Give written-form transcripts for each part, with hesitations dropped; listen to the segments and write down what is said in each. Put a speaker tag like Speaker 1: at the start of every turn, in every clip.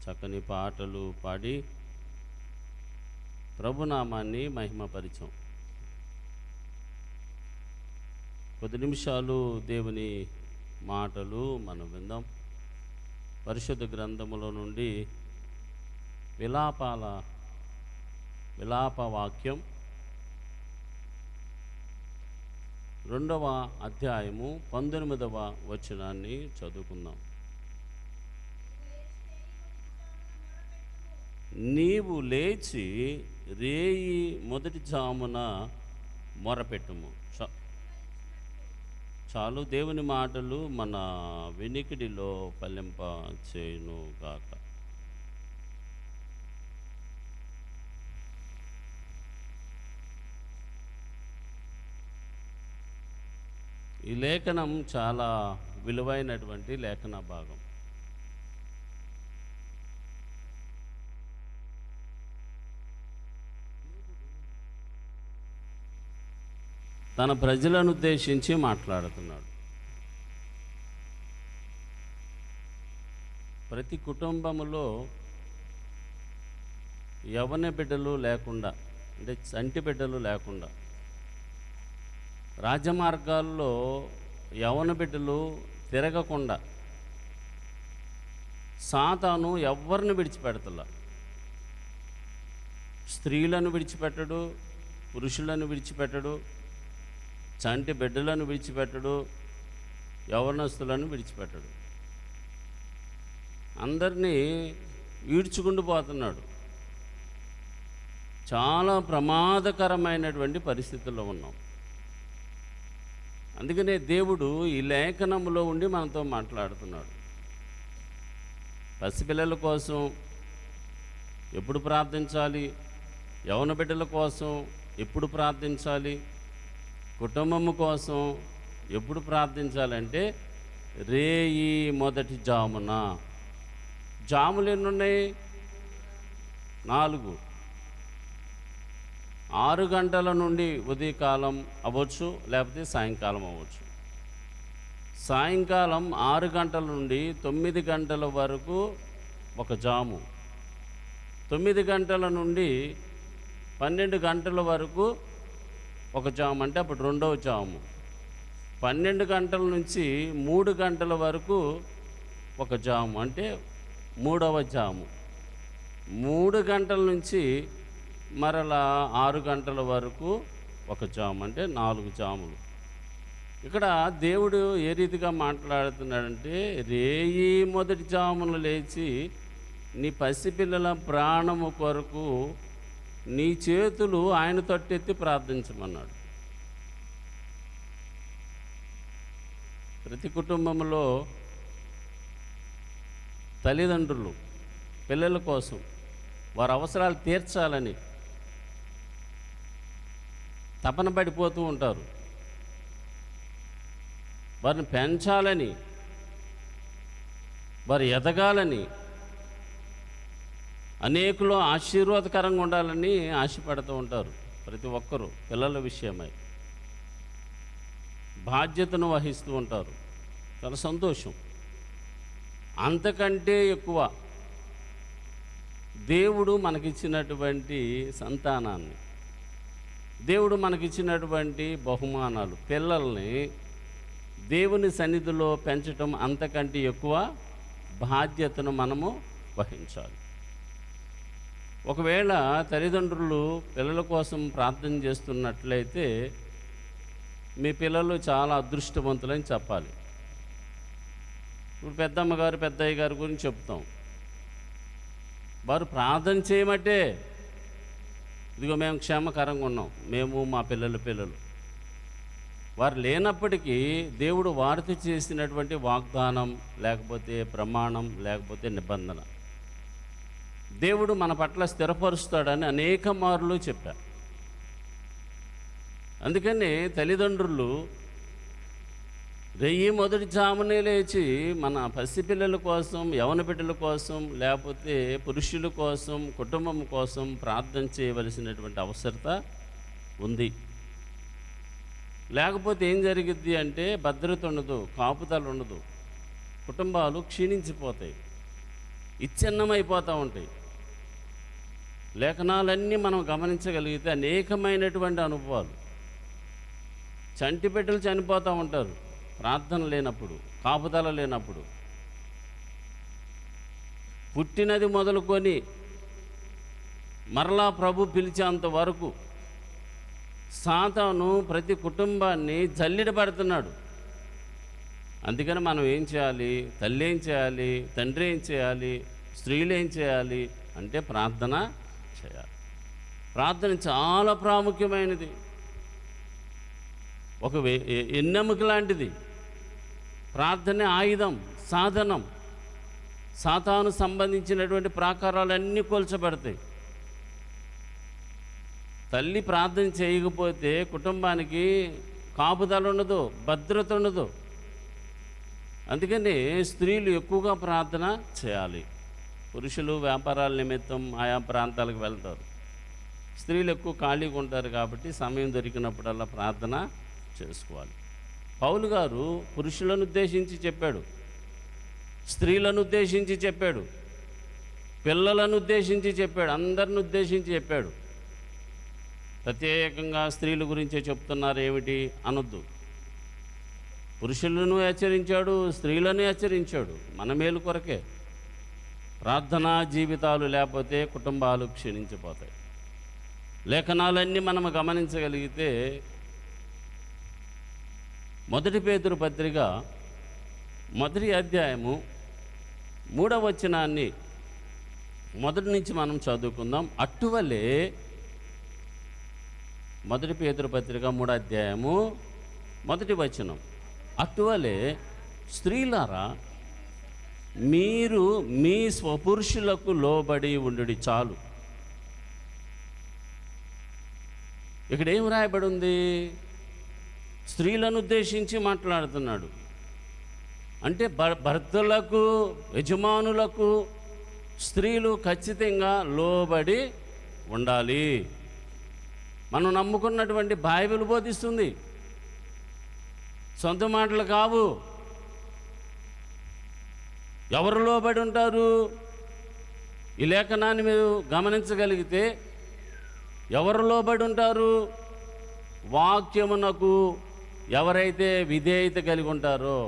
Speaker 1: చక్కని పాటలు పాడి ప్రభునామాన్ని మహిమపరిచాం. కొద్ది నిమిషాలు దేవుని మాటలు మనం విందాం. పరిశుద్ధ గ్రంథములో నుండి విలాప వాక్యం 2వ అధ్యాయము 19వ వచనాన్ని చదువుకుందాం. నీవు లేచి రేయి మొదటి జామున మొరపెట్టుము. చాలు. దేవుని మాటలు మన వినికిడిలో ఫలింప చేయును గాక. ఈ లేఖనం చాలా విలువైనటువంటి లేఖన భాగం. తన ప్రజలను ఉద్దేశించి మాట్లాడుతున్నాడు. ప్రతి కుటుంబములో యవ్వన బిడ్డలు లేకుండా, అంటే చంటి బిడ్డలు లేకుండా, రాజమార్గాల్లో యవ్వన బిడ్డలు తిరగకుండా సాతాను ఎవరిని విడిచిపెడతలా. స్త్రీలను విడిచిపెట్టడు, పురుషులను విడిచిపెట్టడు, చంటి బిడ్డలను విడిచిపెట్టడు, యవ్వనస్తులను విడిచిపెట్టడు. అందరినీ ఈడ్చుకుంటూ పోతున్నాడు. చాలా ప్రమాదకరమైనటువంటి పరిస్థితుల్లో ఉన్నాం. అందుకనే దేవుడు ఈ లేఖనంలో ఉండి మనతో మాట్లాడుతున్నాడు. పసిపిల్లల కోసం ఎప్పుడు ప్రార్థించాలి, యవ్వన బిడ్డల కోసం ఎప్పుడు ప్రార్థించాలి, కుటుంబము కోసం ఎప్పుడు ప్రార్థించాలంటే రేయి మొదటి జామున. జాములు ఎన్ని ఉన్నాయి? 4. 6 గంటల నుండి ఉదయకాలం అవ్వచ్చు, లేకపోతే సాయంకాలం అవ్వచ్చు. సాయంకాలం 6 గంటల నుండి 9 గంటల వరకు ఒక జాము, 9 గంటల నుండి 12 గంటల వరకు ఒక జాము, అంటే అప్పుడు 2వ జాము. 12 గంటల నుంచి 3 గంటల వరకు ఒక జాము, అంటే 3వ జాము. 3 గంటల నుంచి మరలా 6 గంటల వరకు ఒక జాము, అంటే 4 జాములు. ఇక్కడ దేవుడు ఏ రీతిగా మాట్లాడుతున్నాడంటే, రేయి మొదటి జామును లేచి నీ పసిపిల్లల ప్రాణము కొరకు నీ చేతులు ఆయన తట్టెత్తి ప్రార్థించమన్నాడు. ప్రతి కుటుంబంలో తల్లిదండ్రులు పిల్లల కోసం వారి అవసరాలు తీర్చాలని తపన పడిపోతూ ఉంటారు. వారిని పెంచాలని, వారు ఎదగాలని, అనేకులు ఆశీర్వాదకరంగా ఉండాలని ఆశపడుతూ ఉంటారు. ప్రతి ఒక్కరూ పిల్లల విషయమై బాధ్యతను వహిస్తూ ఉంటారు. చాలా సంతోషం. అంతకంటే ఎక్కువ దేవుడు మనకిచ్చినటువంటి సంతానాన్ని, దేవుడు మనకిచ్చినటువంటి బహుమానాలు, పిల్లల్ని దేవుని సన్నిధిలో పెంచటం అంతకంటే ఎక్కువ బాధ్యతను మనము వహించాలి. ఒకవేళ తల్లిదండ్రులు పిల్లల కోసం ప్రార్థన చేస్తున్నట్లయితే మీ పిల్లలు చాలా అదృష్టవంతులని చెప్పాలి. ఇప్పుడు పెద్దమ్మగారు పెద్దయ్య గారి గురించి చెప్తాం. వారు ప్రార్థన చేయమంటే ఇదిగో మేము క్షేమకరంగా ఉన్నాం, మేము మా పిల్లలు. వారు లేనప్పటికీ దేవుడు వారితో చేసినటువంటి వాగ్దానం, లేకపోతే ప్రమాణం, లేకపోతే నిబంధన దేవుడు మన పట్ల స్థిరపరుస్తాడని అనేక మార్లు చెప్పారు. అందుకని తల్లిదండ్రులు రేయి మొదటి జామునే లేచి మన పసిపిల్లల కోసం, యవ్వన బిడ్డల కోసం, లేకపోతే పురుషుల కోసం, కుటుంబం కోసం ప్రార్థన చేయవలసినటువంటి అవసరత ఉంది. లేకపోతే ఏం జరిగిద్ది అంటే భద్రత ఉండదు, కాపుదల ఉండదు, కుటుంబాలు క్షీణించిపోతాయి. విచ్ఛిన్నమైపోతూ ఉంటాయి. లేఖనాలన్నీ మనం గమనించగలిగితే అనేకమైనటువంటి అనుభవాలు. చంటి బిడ్డలు చనిపోతూ ఉంటారు ప్రార్థన లేనప్పుడు, కాపుదల లేనప్పుడు. పుట్టినది మొదలుకొని మరలా ప్రభు పిలిచేంత వరకు సాతాను ప్రతి కుటుంబాన్ని జల్లిడ పడుతున్నాడు. అందుకని మనం ఏం చేయాలి? తల్లి ఏం చేయాలి? తండ్రి ఏం చేయాలి? స్త్రీలు ఏం చేయాలి అంటే ప్రార్థన చేయాలి. ప్రార్థన చాలా ప్రాముఖ్యమైనది. ఒక ఎన్నెముక లాంటిది. ప్రార్థనే ఆయుధం, సాధనం. సాతాను సంబంధించినటువంటి ప్రాకారాలన్నీ కూల్చబడతాయి. తల్లి ప్రార్థన చేయకపోతే కుటుంబానికి కాపుదల ఉండదు, భద్రత ఉండదు. అందుకని స్త్రీలు ఎక్కువగా ప్రార్థన చేయాలి. పురుషులు వ్యాపారాల నిమిత్తం ఆయా ప్రాంతాలకు వెళ్తారు. స్త్రీలు ఎక్కువ ఖాళీగా ఉంటారు కాబట్టి సమయం దొరికినప్పుడల్లా ప్రార్థన చేసుకోవాలి. పౌలు గారు పురుషులను ఉద్దేశించి చెప్పాడు, స్త్రీలను ఉద్దేశించి చెప్పాడు, పిల్లలను ఉద్దేశించి చెప్పాడు, అందరిని ఉద్దేశించి చెప్పాడు. ప్రత్యేకంగా స్త్రీల గురించే చెప్తున్నారు ఏమిటి అనొద్దు. పురుషులను హెచ్చరించాడు, స్త్రీలను హెచ్చరించాడు. మన మేలు కొరకే. ప్రార్థనా జీవితాలు లేకపోతే కుటుంబాలు క్షీణించిపోతాయి. లేఖనాలన్నీ మనం గమనించగలిగితే 1 పేతురు పత్రిక 1వ అధ్యాయము 3వ వచనాన్ని మొదటి నుంచి మనం చదువుకుందాం. అట్టువలే 1 పేతురు పత్రిక 3వ అధ్యాయము 1వ వచనం. అట్టువలే స్త్రీలారా మీరు మీ స్వపురుషులకు లోబడి ఉండుడి చాలు. ఇక్కడ ఏం రాయబడి ఉంది? స్త్రీలను ఉద్దేశించి మాట్లాడుతున్నాడు. అంటే భర్తలకు, యజమానులకు స్త్రీలు ఖచ్చితంగా లోబడి ఉండాలి. మనం నమ్ముకున్నటువంటి బైబిల్ బోధిస్తుంది, సొంత మాటలు కావు. ఎవరు లోబడి ఉంటారు? ఈ లేఖనాన్ని మీరు గమనించగలిగితే ఎవరు లోబడి ఉంటారు? వాక్యమునకు ఎవరైతే విధేయత కలిగి ఉంటారో,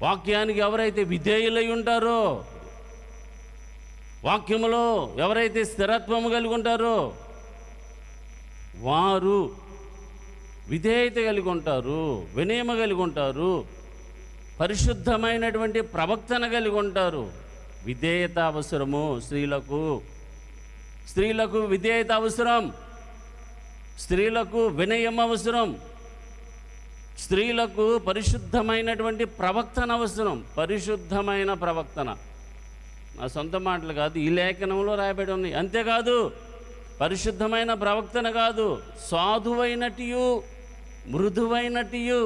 Speaker 1: వాక్యానికి ఎవరైతే విధేయులై ఉంటారో, వాక్యములో ఎవరైతే స్థిరత్వము కలిగి ఉంటారో వారు విధేయత కలిగి ఉంటారు, వినయమ కలిగి ఉంటారు, పరిశుద్ధమైనటువంటి ప్రవక్తన కలిగి ఉంటారు. విధేయత అవసరము స్త్రీలకు. స్త్రీలకు విధేయత అవసరం, స్త్రీలకు వినయం అవసరం, స్త్రీలకు పరిశుద్ధమైనటువంటి ప్రవక్తన అవసరం. పరిశుద్ధమైన ప్రవక్తన నా సొంత మాటలు కాదు, ఈ లేఖనంలో రాయబడి ఉన్నాయి. అంతేకాదు పరిశుద్ధమైన ప్రవక్తన కాదు, సాధువైనటియు మృదువైనటియు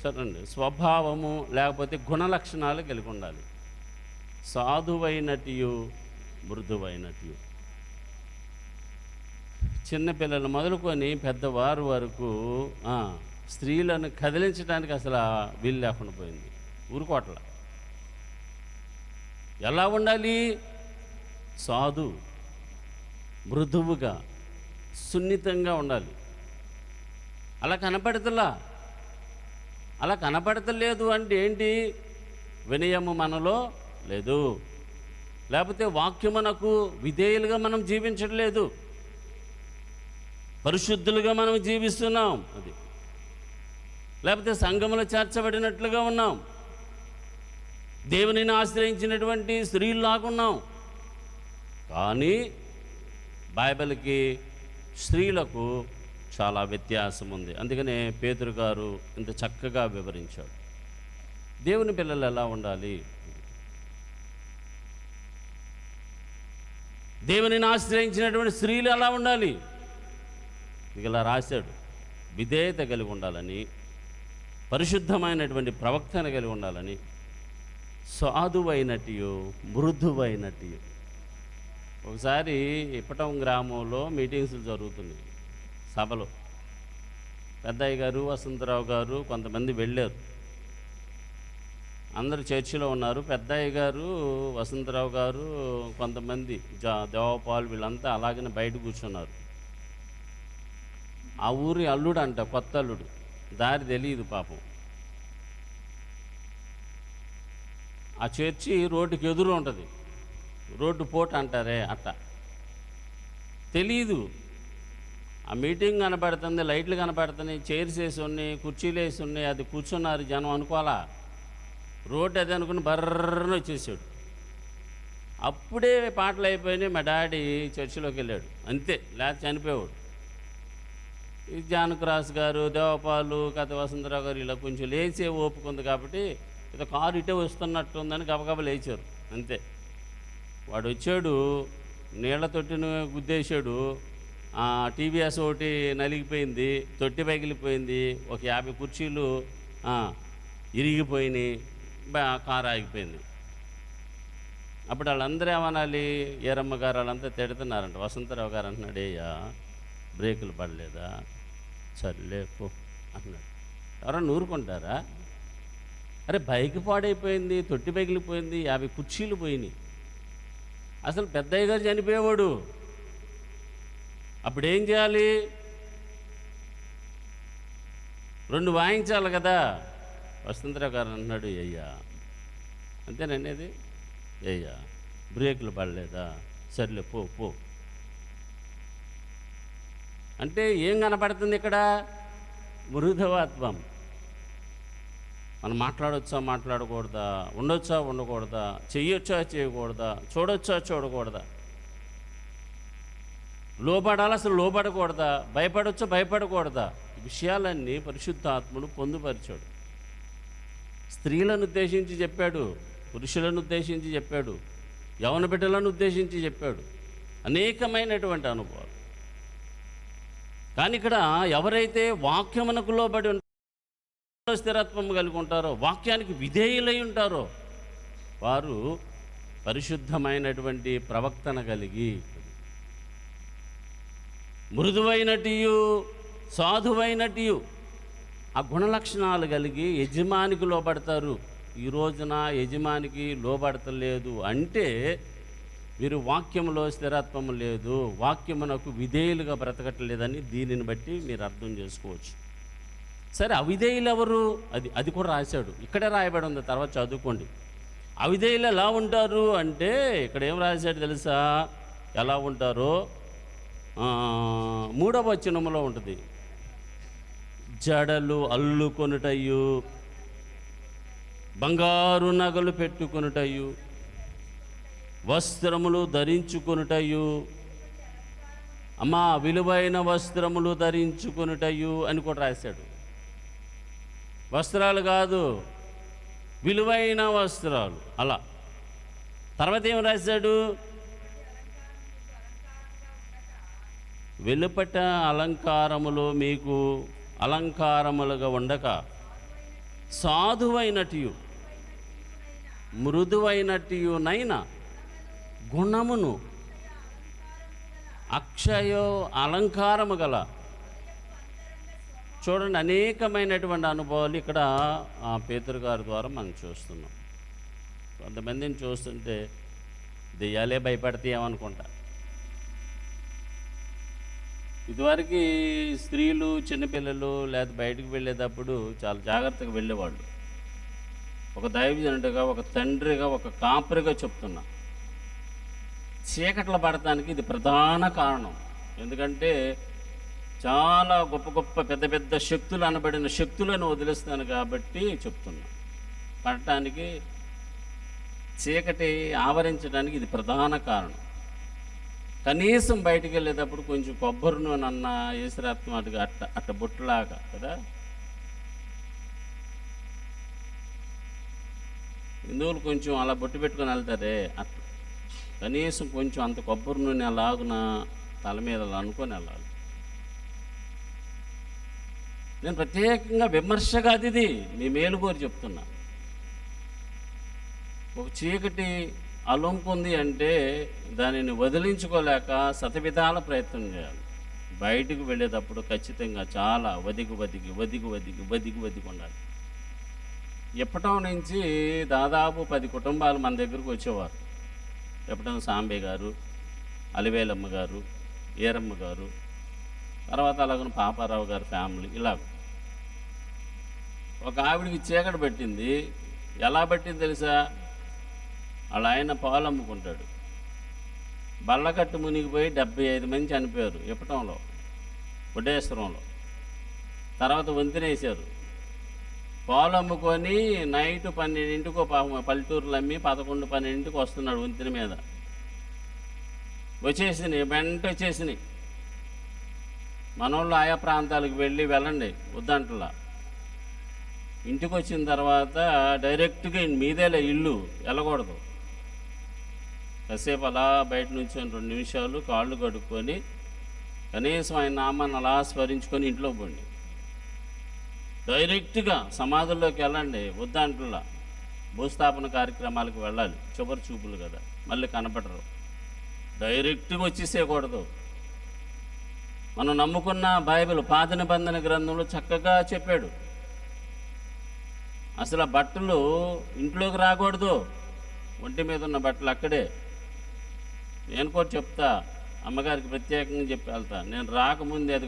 Speaker 1: సరేండి స్వభావము లేకపోతే గుణలక్షణాలు కలిగి ఉండాలి. సాధువైనటియు మృదువైనటియు. చిన్నపిల్లలు మొదలుకొని పెద్దవారు వరకు స్త్రీలను కదిలించడానికి అసలు వీలు లేకుండా పోయింది. ఊరుకోట్ల. ఎలా ఉండాలి? సాధు, మృదువుగా, సున్నితంగా ఉండాలి. అలా కనపడతలేదు అంటే ఏంటి? వినయము మనలో లేదు, లేకపోతే వాక్యమునకు విధేయులుగా మనం జీవించట్లేదు, పరిశుద్ధులుగా మనం జీవిస్తున్నాం. అది లేకపోతే సంఘములో చేర్చబడినట్లుగా ఉన్నాం, దేవునిని ఆశ్రయించినటువంటి స్త్రీలాగున్నాం. కానీ బైబిల్కి స్త్రీలకు చాలా వ్యత్యాసం ఉంది. అందుకనే పేతురు గారు ఇంత చక్కగా వివరించాడు. దేవుని పిల్లలు ఎలా ఉండాలి? దేవునిని ఆశ్రయించినటువంటి స్త్రీలు ఎలా ఉండాలి? ఇలా రాశాడు. విధేయత కలిగి ఉండాలని, పరిశుద్ధమైనటువంటి ప్రవక్తన కలిగి ఉండాలని, సాధువైనటియు మృదువైనటియు. ఒకసారి ఇప్పటం గ్రామంలో మీటింగ్స్ జరుగుతున్నాయి, సభలో. పెద్దయ్య గారు, వసంతరావు గారు కొంతమంది వెళ్ళారు. అందరు చర్చిలో ఉన్నారు. పెద్దయ్య గారు, వసంతరావు గారు, కొంతమంది దేవపాలు వీళ్ళంతా అలాగనే బయట కూర్చున్నారు. ఆ ఊరి అల్లుడు అంట, కొత్త అల్లుడు, దారి తెలియదు పాపం. ఆ చర్చి రోడ్డుకి ఎదురు ఉంటుంది, రోడ్డు పోట అంటారే అట్ట. తెలీదు. ఆ మీటింగ్ కనపడుతుంది, లైట్లు కనపడుతున్నాయి, చైర్స్ వేసి ఉన్నాయి, కుర్చీలు వేసి ఉన్నాయి, అది కూర్చున్నారు జనం అనుకోవాలా. రోడ్డు అది అనుకుని బర్రని వచ్చేసాడు. అప్పుడే పాటలు అయిపోయినాయి, మా డాడీ చర్చిలోకి వెళ్ళాడు అంతే, లేకపోతే చనిపోయాడు. ఈ జానకరాజు గారు, దేవపాలు, కథ వసంతరావు గారు ఇలా కొంచెం లేచే ఓపుకుంది కాబట్టి ఏదో కారు ఇటే వస్తున్నట్టు ఉందని గబగబా లేచారు అంతే. వాడు వచ్చాడు, నీళ్ల తొట్టిని గుద్దేశాడు, టీవీఎస్ ఒకటి నలిగిపోయింది, తొట్టి పగిలిపోయింది, ఒక 50 కుర్చీలు ఇరిగిపోయినాయి, కారు ఆగిపోయింది. అప్పుడు వాళ్ళందరూ ఏమనాలి, ఏరమ్మ గారు వాళ్ళంతా తిడుతున్నారంట. వసంతరావు గారు అంటున్నాడు, అయ్యా బ్రేకులు పడలేదా, సర్లే పో అన్నాడు. ఎవరన్నా ఊరుకుంటారా? అరే బైక్ పాడైపోయింది, తొట్టి పగిలిపోయింది, 50 కుర్చీలు పోయినాయి. అసలు పెద్దయ్య గారు చనిపోయేవాడు, అప్పుడు ఏం చేయాలి? 2 వాయించాలి కదా. వసంతరావు గారు అన్నాడు, అయ్యా అంతేననేది, అయ్యా బ్రేకులు పడలేదా, సర్లే పో పో అంటే ఏం కనపడుతుంది ఇక్కడ? మృదువాత్వం. మనం మాట్లాడొచ్చా మాట్లాడకూడదా, ఉండొచ్చా ఉండకూడదా, చెయ్యొచ్చా చేయకూడదా, చూడొచ్చా చూడకూడదా, లోపడాలి అసలు లోపడకూడదా, భయపడొచ్చా భయపడకూడదా, విషయాలన్నీ పరిశుద్ధాత్ముడు పొందుపరిచాడు. స్త్రీలను ఉద్దేశించి చెప్పాడు, పురుషులను ఉద్దేశించి చెప్పాడు, యవన బిడ్డలను ఉద్దేశించి చెప్పాడు, అనేకమైనటువంటి అనుభవాలు. కానీ ఇక్కడ ఎవరైతే వాక్యమునకు లోబడి ఉంటారో, స్థిరత్వం కలిగి ఉంటారో, వాక్యానికి విధేయులై ఉంటారో, వారు పరిశుద్ధమైనటువంటి ప్రవక్తన కలిగి మృదువైనటియు సాధువైనటియు ఆ గుణలక్షణాలు కలిగి యజమానికి లోబడతారు. ఈ రోజున యజమానికి లోబడతలేదు అంటే వీరు వాక్యములో స్థిరత్వం లేదు, వాక్యమునకు విధేయులుగా బ్రతకట్లేదని దీనిని బట్టి మీరు అర్థం చేసుకోవచ్చు. సరే, అవిధేయులు ఎవరు? అది కూడా రాశాడు, ఇక్కడే రాయబడి ఉంది, తర్వాత చదువుకోండి. అవిధేయులు ఎలా ఉంటారు అంటే ఇక్కడ ఏం రాశాడు తెలుసా? ఎలా ఉంటారో 3వ వచనములో ఉంటుంది. జడలు అల్లుకొనుటయు, బంగారు నగలు పెట్టుకొనుటయు, వస్త్రములు ధరించుకొనుటయు, అమ్మా విలువైన వస్త్రములు ధరించుకొనుటయు అని కూడా రాశాడు. వస్త్రాలు కాదు, విలువైన వస్త్రాలు. అలా తర్వాత ఏం రాశాడు? వెలుపట అలంకారములు మీకు అలంకారములుగా ఉండక సాధువైనటియు మృదువైనటియునైనా గుణమును అక్షయో అలంకారము గల. చూడండి, అనేకమైనటువంటి అనుభవాలు ఇక్కడ పేతురు గారి ద్వారా మనం చూస్తున్నాం. కొంతమందిని చూస్తుంటే దెయ్యాలే భయపడతాయేమనుకుంటా. ఇదివరకు స్త్రీలు, చిన్నపిల్లలు లేదా బయటకు వెళ్ళేటప్పుడు చాలా జాగ్రత్తగా వెళ్ళేవాళ్ళు. ఒక దైవజనుడిగా, ఒక తండ్రిగా, ఒక కాపరిగా చెప్తున్నా, చీకట్లు పడటానికి ఇది ప్రధాన కారణం. ఎందుకంటే చాలా గొప్ప గొప్ప పెద్ద పెద్ద శక్తులు అనబడిన శక్తులను వదిలేస్తాను కాబట్టి చెప్తున్నా. పడటానికి, చీకటి ఆవరించడానికి ఇది ప్రధాన కారణం. కనీసం బయటికి వెళ్ళేటప్పుడు కొంచెం కొబ్బరి నూనె అన్న ఏసురాత్మ అటుగా అట్ట బొట్టులాగా కదా. హిందువులు కొంచెం అలా బొట్టు పెట్టుకొని వెళ్తారే, అట్లా కనీసం కొంచెం అంత కొబ్బరి నూనె అలాగున తల మీద అనుకొని వెళ్ళాలి. నేను ప్రత్యేకంగా విమర్శగా ఇది మీ మేలు కోరి చెప్తున్నా. ఒక చీకటి అలుంపుంది అంటే దానిని వదిలించుకోలేక శతవిధాల ప్రయత్నం చేయాలి. బయటకు వెళ్ళేటప్పుడు ఖచ్చితంగా చాలా వదిగి ఉండాలి. ఇప్పటం నుంచి దాదాపు 10 కుటుంబాలు మన దగ్గరకు వచ్చేవారు. ఇప్పటం సాంబే గారు, అలివేలమ్మ గారు, ఈరమ్మ గారు, తర్వాత అలాగని పాపారావు గారి ఫ్యామిలీ, ఇలాగ. ఒక ఆవిడికి చీకటి పెట్టింది. ఎలా పట్టింది తెలుసా? వాళ్ళ ఆయన పాలు అమ్ముకుంటాడు. బల్లకట్టు మునిగిపోయి 75 మంది చనిపోయారు ఇప్పటంలో, వడ్డేశ్వరంలో. తర్వాత వంతెనేసారు. పాలు అమ్ముకొని నైట్ 12ంటికో పల్లెటూరులు అమ్మి 11, 12ంటికి వస్తున్నాడు వంతెన మీద. వచ్చేసినాయి, వెంట వచ్చేసినాయి. మనోళ్ళు ఆయా ప్రాంతాలకు వెళ్ళండి వద్దంటలా. ఇంటికి వచ్చిన తర్వాత డైరెక్ట్గా మీదేలే ఇల్లు, వెళ్ళకూడదు. కాసేపు అలా బయట నుంచి 2 నిమిషాలు కాళ్ళు కడుక్కొని కనీసం ఆయన నామాన్ని అలా స్మరించుకొని ఇంట్లో పోండి. డైరెక్ట్గా సమాధుల్లోకి వెళ్ళండి వద్దంటలా. భూస్థాపన కార్యక్రమాలకు వెళ్ళాలి, చివరి చూపులు కదా, మళ్ళీ కనపడరు. డైరెక్ట్గా వచ్చేసేయకూడదు. మనం నమ్ముకున్న బైబిల్ పాత నిబంధన గ్రంథంలో చక్కగా చెప్పాడు. అసలు ఆ బట్టలు ఇంట్లోకి రాకూడదు, ఒంటి మీద ఉన్న బట్టలు అక్కడే. నేను కూడా చెప్తా, అమ్మగారికి ప్రత్యేకంగా చెప్పి వెళ్తా. నేను రాకముందే అది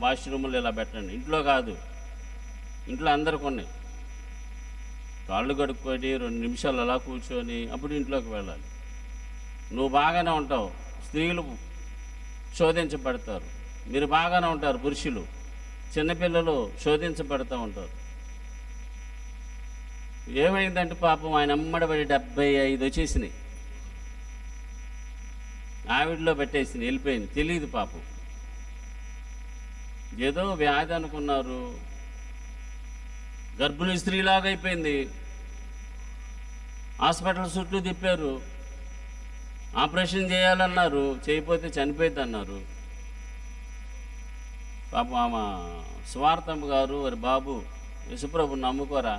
Speaker 1: వాష్రూములు ఇలా పెట్టండి, ఇంట్లో కాదు. ఇంట్లో అందరికి ఉన్నాయి. కాళ్ళు కడుక్కొని 2 నిమిషాలు అలా కూర్చొని అప్పుడు ఇంట్లోకి వెళ్ళాలి. నువ్వు బాగానే ఉంటావు, స్త్రీలు శోధించబడతారు. మీరు బాగానే ఉంటారు, పురుషులు. చిన్నపిల్లలు శోధించబడుతూ ఉంటారు. ఏమైందంటే పాపం ఆయన అమ్మడబడి 75 వచ్చేసినాయి. ఆవిడలో పెట్టేసింది, వెళ్ళిపోయింది. తెలియదు పాపం. ఏదో వ్యాధి అనుకున్నారు, గర్భిణీ స్త్రీలాగా అయిపోయింది. హాస్పిటల్ చుట్టూ తిప్పారు, ఆపరేషన్ చేయాలన్నారు, చేయకపోతే చనిపోయింది అన్నారు. పాపం ఆమె స్వార్థమ్మ గారు, వారి బాబు యశుప్రభుని నమ్ముకోరా,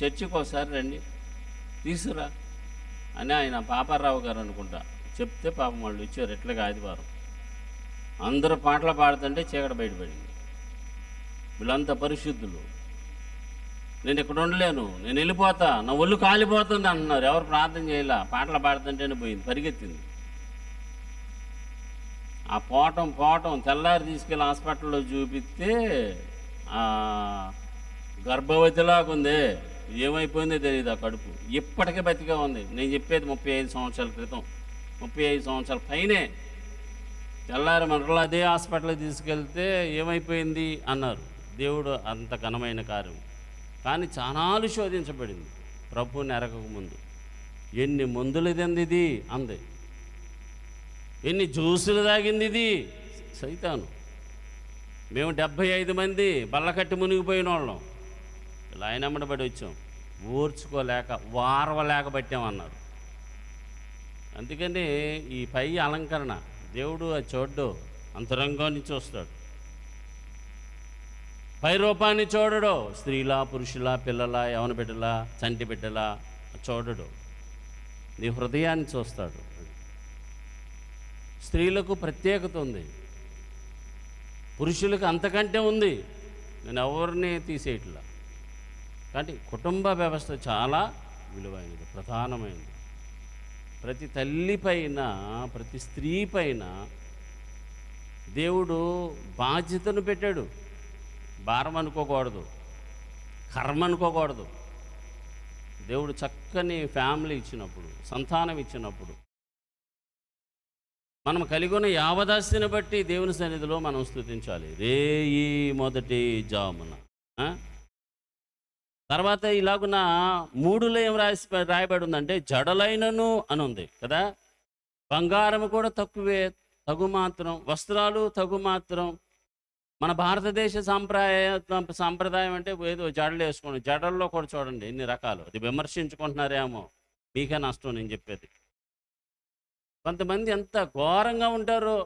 Speaker 1: చర్చికి ఒకసారి రండి తీసుకురా అని ఆయన పాపారావు గారు అనుకుంటా చెప్తే పాపం వాళ్ళు ఇచ్చారు. ఎట్లాగా ఆదివారం అందరూ పాటలు పాడుతుంటే చీకటి బయటపడింది. వీళ్ళంతా పరిశుద్ధులు. నేను ఇక్కడ ఉండలేను, నేను వెళ్ళిపోతా, నా ఒళ్ళు కాలిపోతుంది అంటున్నారు. ఎవరు ప్రార్థన చేయాల, పాటలు పాడుతుంటేనే పోయింది, పరిగెత్తింది. ఆ పోవటం తెల్లారి తీసుకెళ్ళి హాస్పిటల్లో చూపిస్తే గర్భవతిలాగుంది. ఏమైపోయిందో తెలియదు ఆ కడుపు. ఇప్పటికే బతిగా ఉంది. నేను చెప్పేది 35 సంవత్సరాల క్రితం, 35 సంవత్సరాల పైనే. తెల్లారి మనలో అదే హాస్పిటల్కి తీసుకెళ్తే ఏమైపోయింది అన్నారు. దేవుడు అంత ఘనమైన కార్యం. కానీ చాలాలు శోధించబడింది ప్రభువుని ఎరగక ముందు. ఎన్ని మందులు తింది ఇది అంది, ఎన్ని జ్యూసులు తాగింది ఇది సైతాను. మేము 75 మంది బల్లకట్టి మునిగిపోయిన వాళ్ళం. ఇలా ఆయన అమ్మడబడి వచ్చాం, ఓర్చుకోలేక వారవలేక పట్టామన్నారు. అందుకని ఈ పై అలంకరణ దేవుడు అది చూడ్డు, అంతరంగాన్ని చూస్తాడు. పై రూపాన్ని చూడడు. స్త్రీలా, పురుషులా, పిల్లలా, యవన బిడ్డలా, చంటి బిడ్డలా చూడడు. నీ హృదయాన్ని చూస్తాడు. స్త్రీలకు ప్రత్యేకత ఉంది, పురుషులకు అంతకంటే ఉంది. నేను ఎవరిని తీసేయట్లా. కాబట్టి కుటుంబ వ్యవస్థ చాలా విలువైనది, ప్రధానమైనది. ప్రతి తల్లి పైన, ప్రతి స్త్రీ పైన దేవుడు బాధ్యతను పెట్టాడు. భారం అనుకోకూడదు, కర్మ అనుకోకూడదు. దేవుడు చక్కని ఫ్యామిలీ ఇచ్చినప్పుడు, సంతానం ఇచ్చినప్పుడు, మనం కలిగి ఉన్న యావదాస్తిని బట్టి దేవుని సన్నిధిలో మనం స్తుతించాలి. రేయి మొదటి జామున. తర్వాత ఇలాగున 3లో ఏం రాయబడి ఉందంటే జడలైనను అని ఉంది కదా. బంగారం కూడా తక్కువే, తగు మాత్రం. వస్త్రాలు తగు మాత్రం. మన భారతదేశ సాంప్రదాయం అంటే ఏదో జడలు వేసుకోండి. జడల్లో కూడా చూడండి ఎన్ని రకాలు. అది విమర్శించుకుంటున్నారేమో, మీకే నష్టం నేను చెప్పేది. కొంతమంది ఎంత ఘోరంగా ఉంటారో.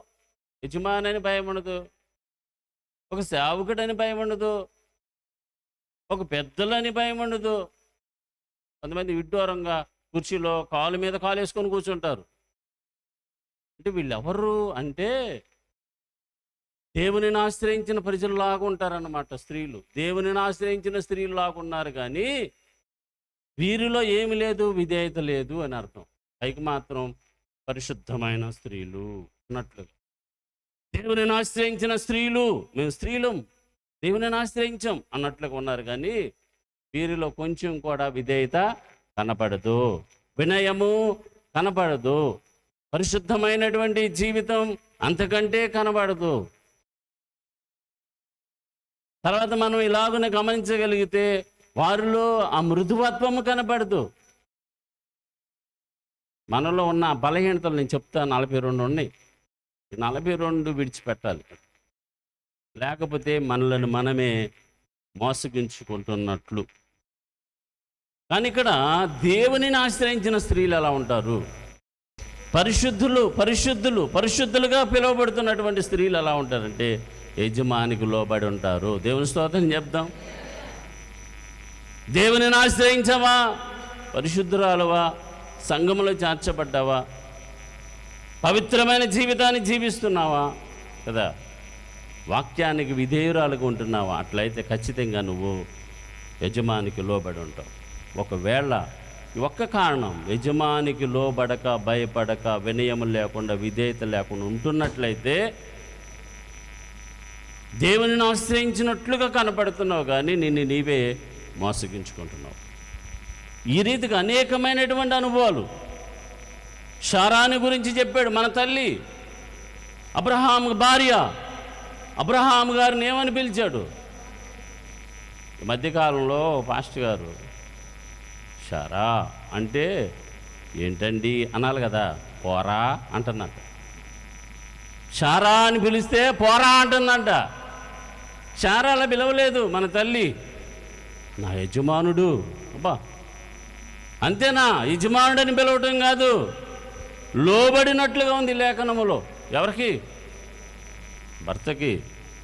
Speaker 1: యజమానని భయం ఉండదు, ఒక సేవకుడని భయం ఉండదు, ఒక పెద్దలని భయం ఉండదు. కొంతమంది విడ్డూరంగా కుర్చీలో కాలు మీద కాలు వేసుకొని కూర్చుంటారు. అంటే వీళ్ళెవరు అంటే దేవునిని ఆశ్రయించిన ప్రజల్లాగా ఉంటారన్నమాట స్త్రీలు. దేవునిని ఆశ్రయించిన స్త్రీలాగా ఉన్నారు, కానీ వీరిలో ఏమి లేదు, విధేయత లేదు అని అర్థం. పైకి మాత్రం పరిశుద్ధమైన స్త్రీలు అన్నట్లుగా. దేవునిని ఆశ్రయించిన స్త్రీలు, మేము స్త్రీలం, దేవునిని ఆశ్రయించాం అన్నట్లుగా ఉన్నారు, కానీ వీరిలో కొంచెం కూడా విధేయత కనపడదు, వినయము కనపడదు, పరిశుద్ధమైనటువంటి జీవితం అంతకంటే కనబడదు. తర్వాత మనం ఇలాగునే గమనించగలిగితే వారిలో ఆ మృదువత్వము కనపడదు. మనలో ఉన్న బలహీనతలు నేను చెప్తాను, 42 ఉన్నాయి. 42 విడిచిపెట్టాలి, లేకపోతే మనలను మనమే మోసగించుకుంటున్నట్లు. కానీ ఇక్కడ దేవునిని ఆశ్రయించిన స్త్రీలు ఎలా ఉంటారు? పరిశుద్ధులుగా పిలువబడుతున్నటువంటి స్త్రీలు ఎలా ఉంటారంటే యజమానికి లోబడి ఉంటారు. దేవుని స్తోత్రం చెప్దాం. దేవునిని ఆశ్రయించవా? పరిశుద్ధురాలువా? సంఘములో చేర్చబడ్డావా? పవిత్రమైన జీవితాన్ని జీవిస్తున్నావా కదా? వాక్యానికి విధేయురాలుగా ఉంటున్నావా? అట్లయితే ఖచ్చితంగా నువ్వు యజమానికి లోబడి ఉంటావు. ఒకవేళ ఒక్క కారణం, యజమానికి లోబడక, భయపడక, వినయం లేకుండా, విధేయత లేకుండా ఉంటున్నట్లయితే దేవునిని ఆశ్రయించినట్లుగా కనపడుతున్నావు, కానీ నిన్ను నీవే మోసగించుకుంటున్నావు. ఈ రీతిగా అనేకమైనటువంటి అనుభవాలు. శారాని గురించి చెప్పాడు, మన తల్లి, అబ్రహాము భార్య. అబ్రహాము గారిని ఏమని పిలిచాడు? ఈ మధ్యకాలంలో పాస్టర్ గారు శారా అంటే ఏంటండి అనాలి కదా, పోరా అంటున్నట్ట. శారా అని పిలిస్తే పోరా అంటుందంట. శారా అలా పిలవలేదు మన తల్లి, నా యజమానుడు. అబ్బా, అంతేనా? యజమానుడని పిలవటం కాదు, లోబడినట్లుగా ఉంది లేఖనములో. ఎవరికి? భర్తకి,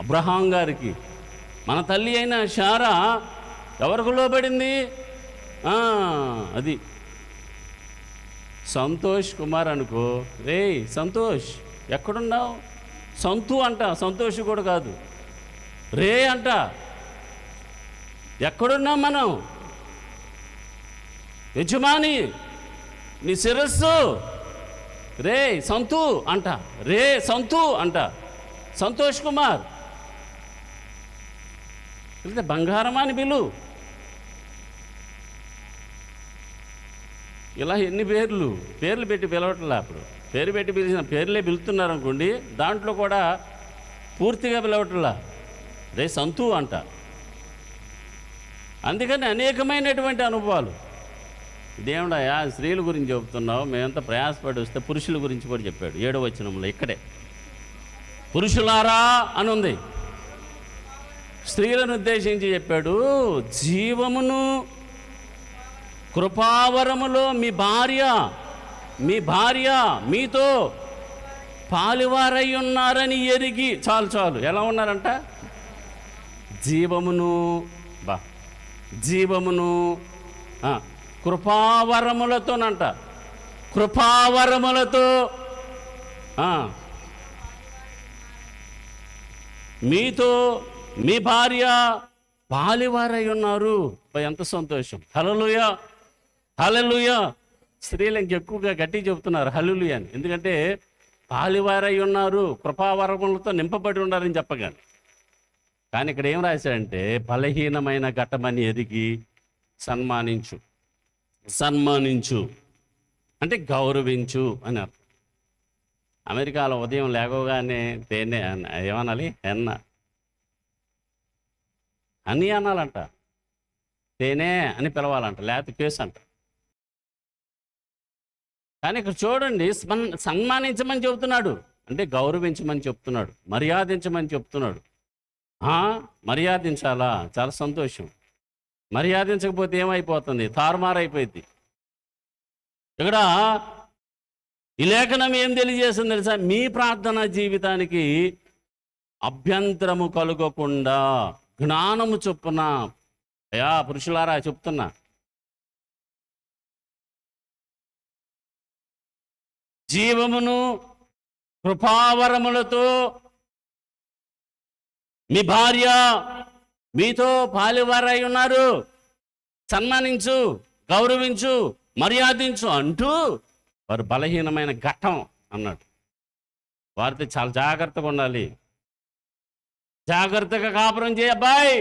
Speaker 1: అబ్రహాం గారికి. మన తల్లి అయిన శారా ఎవరికి లోబడింది? అది సంతోష్ కుమార్ అనుకో, రే సంతోష్ ఎక్కడున్నావు? సంతు అంట, సంతోష్ కూడా కాదు, రే అంట. ఎక్కడున్నాం మనం? యజమాని నీ శిరస్సు, రే సంతు అంట, రే సంతు అంట. సంతోష్ కుమార్ లేదా బంగారమా అని పిలు. ఇలా ఎన్ని పేర్లు పెట్టి పిలవట్లా. అప్పుడు పేరు పెట్టి పిలిచిన పేర్లే పిలుస్తున్నారు అనుకోండి, దాంట్లో కూడా పూర్తిగా పిలవట్లా, రే సంతు అంట. అందుకని అనేకమైనటువంటి అనుభవాలు. దేవుడయ్యా స్త్రీల గురించి చెబుతున్నావు, మేమంతా ప్రయాసపడి వస్తే పురుషుల గురించి కూడా చెప్పాడు 7వ వచనంలో. ఇక్కడే పురుషులారా అని ఉంది, స్త్రీలను ఉద్దేశించి చెప్పాడు. జీవమును కృపావరములో మీ భార్య మీతో పాలువారై ఉన్నారని ఎరిగి. చాలు ఎలా ఉన్నారంట? జీవమును కృపావరములతోనంట, కృపావరములతో మీతో మీ భార్య పాలువారై ఉన్నారు. ఎంత సంతోషం! హల్లెలూయా, హల్లెలూయా. స్త్రీలు ఇంకెక్కువగా గట్టి చెబుతున్నారు హల్లెలూయా అని. ఎందుకంటే పాలువారై ఉన్నారు, కృపావరములతో నింపబడి ఉన్నారని చెప్పగానే. కానీ ఇక్కడ ఏం రాశాడంటే బలహీనమైన ఘటమని ఎరిగి సన్మానించు అంటే గౌరవించు అని అర్థం. అమెరికాలో ఉదయం లేవగానే తేనె ఏమనాలి? హనీ అనాలంట, తేనె అని పిలవాలంట, లేకపోతే కేసు అంట. కానీ ఇక్కడ చూడండి, సన్మానించమని చెబుతున్నాడు, అంటే గౌరవించమని చెప్తున్నాడు, మర్యాదించమని చెప్తున్నాడు. మర్యాదించాలా? చాలా సంతోషం. మర్యాదించకపోతే ఏమైపోతుంది? తారుమారైపోయింది. ఇక్కడ ఈ లేఖనం ఏం తెలియజేస్తుంది తెలుసా? మీ ప్రార్థనా జీవితానికి అభ్యంతరము కలుగకుండా జ్ఞానము చొప్పున, అయ్యా పురుషులారా చెప్తున్నా, జీవమును కృపావరములతో మీ భార్య మీతో పాలివారై ఉన్నారు, సన్మానించు, గౌరవించు, మర్యాదించు అంటూ వారు బలహీనమైన ఘట్టం అన్నాడు. వారితో చాలా జాగ్రత్తగా ఉండాలి, జాగ్రత్తగా కాపురం చేయబ్బాయి.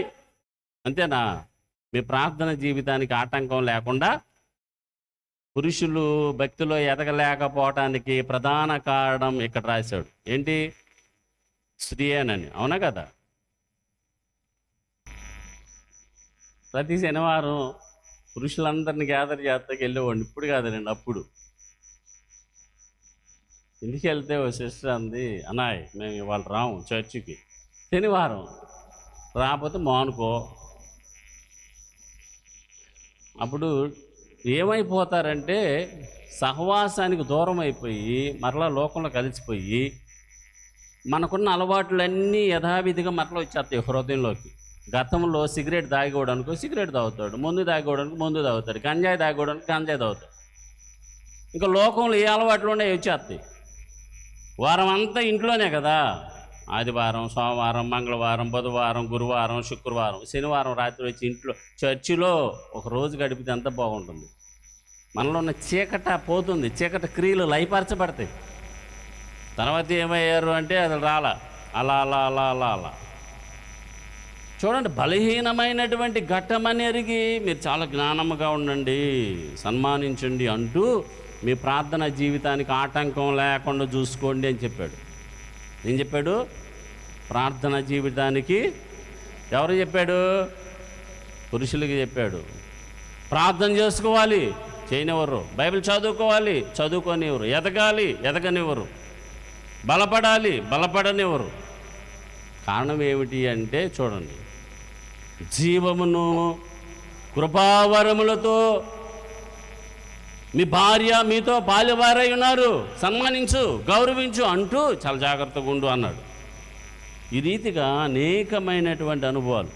Speaker 1: అంతేనా? మీ ప్రార్థన జీవితానికి ఆటంకం లేకుండా పురుషులు భక్తిలో ఎదగలేకపోవటానికి ప్రధాన కారణం ఇక్కడ రాశాడు. ఏంటి? స్త్రీయేనని. అవునా కదా? ప్రతి శనివారం పురుషులందరినీ గ్యాదర్ చేస్తాకి వెళ్ళేవాడిని. ఇప్పుడు కాదండి, అప్పుడు. ఇంటికి వెళ్తే ఓ సిస్టర్ అంది, అన్నాయ్ మేము ఇవాళ రాము చర్చికి, శనివారం రాకపోతే మానుకో. అప్పుడు ఏమైపోతారంటే సహవాసానికి దూరం అయిపోయి మరలా లోకంలో కలిసిపోయి మనకున్న అలవాట్లన్నీ యథావిధిగా మరలా వచ్చేస్తాయి హృదయంలోకి. గతంలో సిగరెట్ తాగేవాడనుకో సిగరెట్ తాగుతాడు, మందు తాగేవాడనుకో మందు తాగుతాడు, గంజాయి తాగేవాడనుకో గంజాయి తాగుతాడు. ఇంకా లోకంలో ఏ అలవాట్లు ఉన్నాయి వచ్చేస్తాయి. వారం అంతా ఇంట్లోనే కదా, ఆదివారం, సోమవారం, మంగళవారం, బుధవారం, గురువారం, శుక్రవారం, శనివారం రాత్రి వచ్చి ఇంట్లో చర్చిలో ఒక రోజు గడిపితే ఎంత బాగుంటుంది. మనలో ఉన్న చీకట పోతుంది, చీకట క్రియలు లయపరచబడతాయి. తర్వాత ఏమయ్యారు అంటే అది రాలా, అలా అలా అలా అలా అలా. చూడండి, బలహీనమైనటువంటి ఘట్టమని ఎరిగి మీరు చాలా జ్ఞానముగా ఉండండి, సన్మానించండి అంటూ మీ ప్రార్థన జీవితానికి ఆటంకం లేకుండా చూసుకోండి అని చెప్పాడు. ఏం చెప్పాడు? ప్రార్థన జీవితానికి ఎవరు చెప్పాడు? పురుషులకి చెప్పాడు. ప్రార్థన చేసుకోవాలి, చేయనివ్వరు. బైబిల్ చదువుకోవాలి, చదువుకోనివ్వరు. ఎదగాలి, ఎదగనివ్వరు. బలపడాలి, బలపడనివ్వరు. కారణం ఏమిటి అంటే చూడండి, జీవమును కృపావరములతో మీ భార్య మీతో పాలివారై ఉన్నారు, సన్మానించు, గౌరవించు అంటూ చాలా జాగ్రత్తగా ఉండు అన్నాడు. ఈ రీతిగా అనేకమైనటువంటి అనుభవాలు.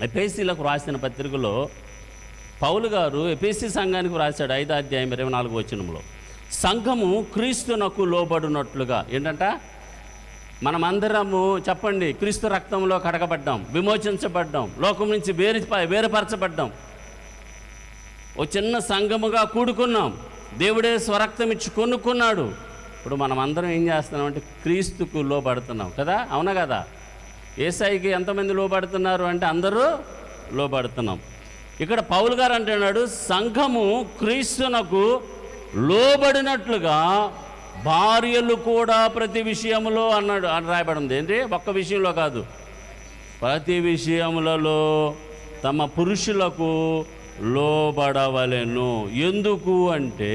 Speaker 1: ఎఫెసీలకు రాసిన పత్రికలో పౌలు గారు ఎఫెసీ సంఘానికి రాశాడు. 5వ అధ్యాయం 24వ వచనంలో, సంఘము క్రీస్తునకు లోబడినట్లుగా. ఏంటంట? మనమందరము చెప్పండి, క్రీస్తు రక్తంలో కడగబడ్డాం, విమోచించబడ్డాం, లోకం నుంచి వేరుపరచబడ్డాం, ఓ చిన్న సంఘముగా కూడుకున్నాం, దేవుడే స్వరక్తం ఇచ్చి కొనుక్కున్నాడు. ఇప్పుడు మనం అందరం ఏం చేస్తున్నాం అంటే క్రీస్తుకు లోబడుతున్నాం కదా, అవునా కదా? యేసయ్యకి ఎంతమంది లోబడుతున్నారు అంటే అందరూ లోబడుతున్నాం. ఇక్కడ పౌలు గారు అంటున్నాడు, సంఘము క్రీస్తునకు లోబడినట్లుగా భార్యలు కూడా ప్రతి విషయంలో అన్నాడు అని రాయబడింది. ఏంటి? ఒక్క విషయంలో కాదు, ప్రతి విషయములలో తమ పురుషులకు లోబడవలెను. ఎందుకు అంటే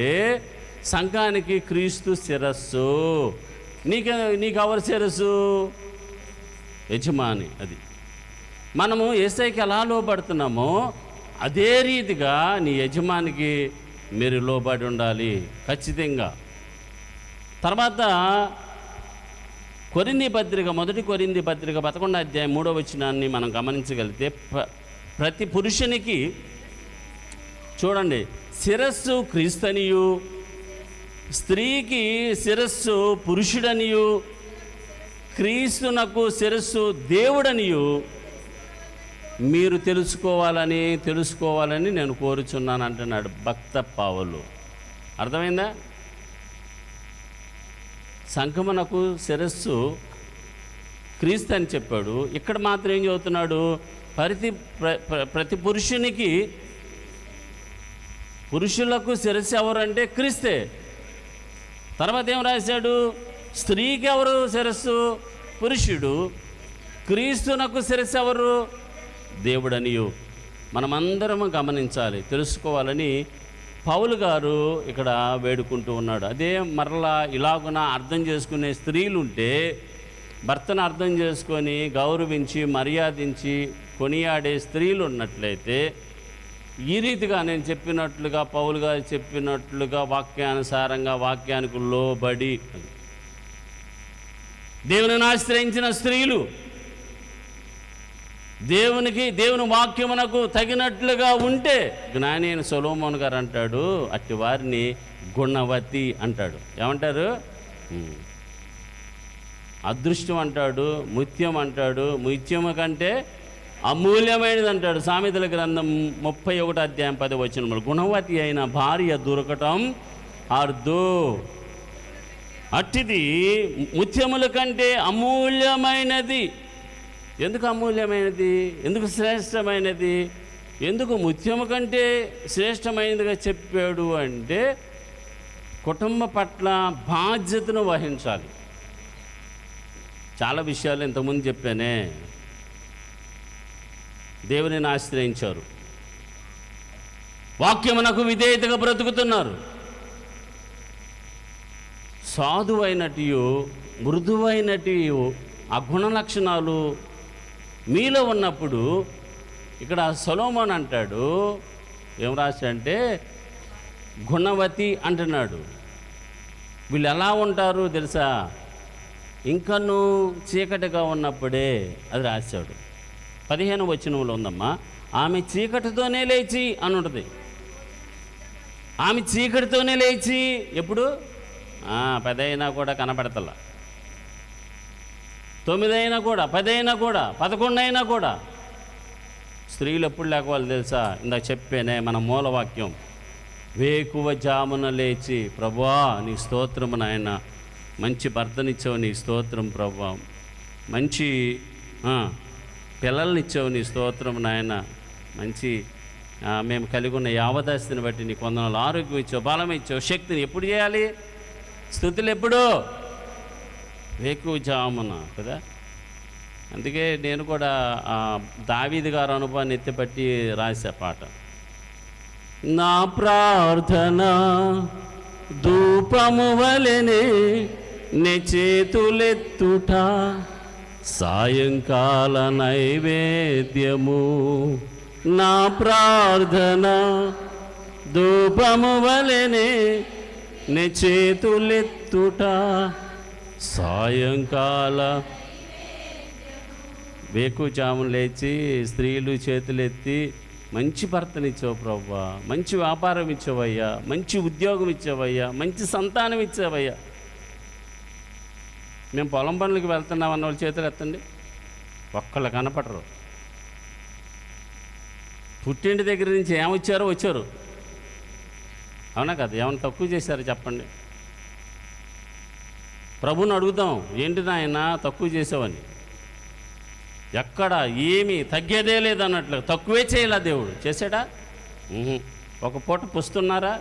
Speaker 1: సంఘానికి క్రీస్తు శిరస్సు. నీకు ఎవరు శిరస్సు? యజమాని. అది మనము యేసయ్యకి ఎలా లోబడుతున్నామో అదే రీతిగా నీ యజమానికి మీరు లోబడి ఉండాలి ఖచ్చితంగా. తర్వాత కొరింథీ పత్రిక, 1 కొరింథీ పత్రిక 11వ అధ్యాయం 3వ వచనాన్ని మనం గమనించగలిగితే, ప్రతి పురుషునికి చూడండి శిరస్సు క్రీస్తనియు, స్త్రీకి శిరస్సు పురుషుడనియు, క్రీస్తునకు శిరస్సు దేవుడనియు మీరు తెలుసుకోవాలని నేను కోరుచున్నాను అంటున్నాడు భక్త పౌలు. అర్థమైందా? సంఘమునకు శిరస్సు క్రీస్తు అని చెప్పాడు. ఇక్కడ మాత్రం ఏం చెబుతున్నాడు? ప్రతి పురుషులకు శిరస్సు ఎవరంటే క్రీస్తే. తర్వాత ఏం రాశాడు? స్త్రీకి ఎవరు శిరస్సు? పురుషుడు. క్రీస్తునకు శిరస్సు ఎవరు? దేవుడనియు. మనమందరము గమనించాలి, తెలుసుకోవాలని పౌలు గారు ఇక్కడ వేడుకుంటూ ఉన్నాడు. అదే మరలా ఇలాగున అర్థం చేసుకునే స్త్రీలుంటే, భర్తను అర్థం చేసుకొని గౌరవించి మర్యాదించి కొనియాడే స్త్రీలు ఉన్నట్లయితే, ఈ రీతిగా నేను చెప్పినట్లుగా పౌలు గారు చెప్పినట్లుగా వాక్యానుసారంగా వాక్యానికి లోబడి దేవుని ఆశ్రయించిన స్త్రీలు, దేవుని వాక్యమునకు తగినట్లుగా ఉంటే, జ్ఞాని అయిన సొలొమోను గారు అంటాడు, అట్టి వారిని గుణవతి అంటాడు. ఏమంటారు? అదృష్టం అంటాడు, ముత్యం అంటాడు, ముత్యము కంటే అమూల్యమైనది అంటాడు. సామెతల గ్రంథం 31:10 గుణవతి అయిన భార్య దొరకటం అర్ధు. అట్టిది ముత్యముల కంటే అమూల్యమైనది. ఎందుకు అమూల్యమైనది? ఎందుకు శ్రేష్టమైనది? ఎందుకు ముత్యము కంటే శ్రేష్టమైనదిగా చెప్పాడు అంటే కుటుంబ పట్ల బాధ్యతను వహించాలి. చాలా విషయాలు ఇంతకుముందు చెప్పానే. దేవునిని ఆశ్రయించారు, వాక్యమునకు విధేయతగా బ్రతుకుతున్నారు. సాధువైనటియు మృదువైనటియు ఆ గుణ లక్షణాలు మీలో ఉన్నప్పుడు ఇక్కడ సొలొమోన్ అంటాడు, ఏం రాశాడంటే గుణవతి అంటున్నాడు. వీళ్ళు ఎలా ఉంటారు తెలుసా? ఇంకనూ చీకటిగా ఉన్నప్పుడే, అది రాశాడు 15వ వచనంలో ఉందమ్మా. ఆమె చీకటితోనే లేచి అని ఉంటుంది. ఆమె చీకటితోనే లేచి ఎప్పుడు 10 అయినా కూడా కనపడతలా, 9 అయినా కూడా, 10 అయినా కూడా, 11 అయినా కూడా. స్త్రీలు ఎప్పుడు లేకపోవాలి తెలుసా? ఇందాక చెప్పానే మన మూలవాక్యం, వేకువ జామున లేచి ప్రభువా నీ స్తోత్రము నాయన, మంచి భర్తనిచ్చావు నీ స్తోత్రం ప్రభువా, మంచి పిల్లల్నిచ్చావు నీ స్తోత్రం నాయన, మంచి మేము కలిగి ఉన్న యావదాస్తిని బట్టి నీ కొందనాలు, ఆరోగ్యం ఇచ్చావు, బలం ఇచ్చావు, శక్తిని. ఎప్పుడు చేయాలి స్తుతులు? ఎప్పుడు? వేకువ జామున కదా. అందుకే నేను కూడా దావీదు గారు అనుభవాన్ని ఎత్తిపట్టి రాసే పాట. నా ప్రార్థన ధూపము వలెనే నే చేతులెత్తుట, సాయంకాల నైవేద్యము. నా ప్రార్థన ధూపము వలెనే నే చేతులెత్తుట, సాయంకాల. వేకువజామున లేచి స్త్రీలు చేతులెత్తి మంచి భర్తనిచ్చావు ప్రభువా, మంచి వ్యాపారం ఇచ్చావయ్యా, మంచి ఉద్యోగం ఇచ్చావయ్యా, మంచి సంతానం ఇచ్చావయ్యా. మేము పొలం పనులకి వెళ్తున్నాం అన్న వాళ్ళు చేతులు ఎత్తండి. ఒక్కళ్ళు కనపడరు. పుట్టింటి దగ్గర నుంచి ఏమొచ్చారో వచ్చారు, అవునా కదా? ఏమైనా తక్కువ చేశారో చెప్పండి. ప్రభుని అడుగుతాం, ఏంటి నాయన తక్కువ చేసావని. ఎక్కడ ఏమీ తగ్గేదే లేదన్నట్లు, తక్కువే చేయలే దేవుడు. చేశాడా? ఒక పూట పుస్తున్నారా?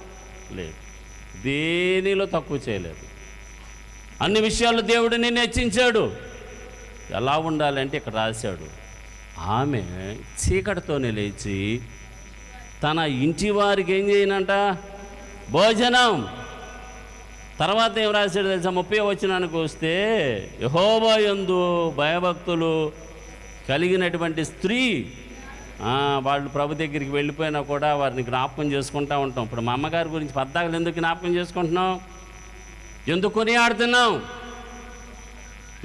Speaker 1: లేదు. దేనిలో తక్కువ చేయలేదు. అన్ని విషయాల్లో దేవుడు నిన్ను హెచ్చించాడు. ఎలా ఉండాలంటే ఇక్కడ రాశాడు, ఆమె చీకటితోనే లేచి తన ఇంటి వారికి ఏం చేయనంట? భోజనం. తర్వాత ఏం రాశాడు తెలుసా? 30వ వచనానికి వస్తే, యెహోవా యందు భయభక్తులు కలిగినటువంటి స్త్రీ, వాళ్ళు ప్రభు దగ్గరికి వెళ్ళిపోయినా కూడా వారిని జ్ఞాపకం చేసుకుంటూ ఉంటాం. ఇప్పుడు మా అమ్మగారి గురించి పద్దాకలు ఎందుకు జ్ఞాపకం చేసుకుంటున్నాం? ఎందుకు కొనియాడుతున్నాం?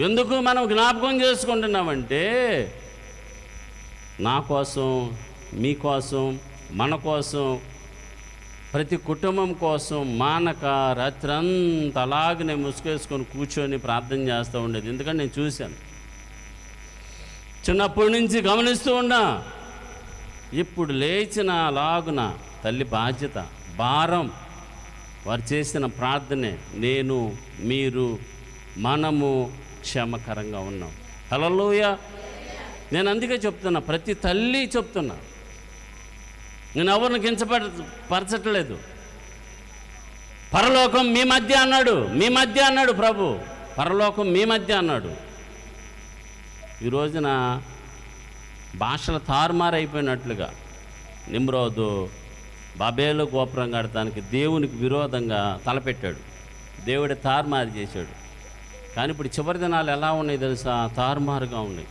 Speaker 1: ఎందుకు మనం జ్ఞాపకం చేసుకుంటున్నామంటే నా కోసం, మీకోసం, మన కోసం, ప్రతి కుటుంబం కోసం మానక రాత్రంతా అలాగనే ముసుగేసుకొని కూర్చొని ప్రార్థన చేస్తూ ఉండేది. ఎందుకంటే నేను చూశాను, చిన్నప్పటి నుంచి గమనిస్తూ ఉన్నా. ఇప్పుడు లేచిన అలాగున తల్లి బాధ్యత, భారం, వారు చేసిన ప్రార్థనే నేను, మీరు, మనము క్షేమకరంగా ఉన్నాం. హల్లెలూయా. నేను అందుకే చెప్తున్నా, ప్రతి తల్లి చెప్తున్నా, నేను ఎవరిని కించపరచట్లేదు. పరలోకం మీ మధ్య అన్నాడు, మీ మధ్య అన్నాడు ప్రభు. పరలోకం మీ మధ్య అన్నాడు. ఈ రోజున భాషల తారుమారైపోయినట్లుగా నిమ్రోదు బాబేలు గోపురం కడటానికి దేవునికి విరోధంగా తలపెట్టాడు. దేవుడి తారుమారు చేశాడు. కానీ ఇప్పుడు చివరి దినాలు ఎలా ఉన్నాయి తెలుసా? తారుమారుగా ఉన్నాయి.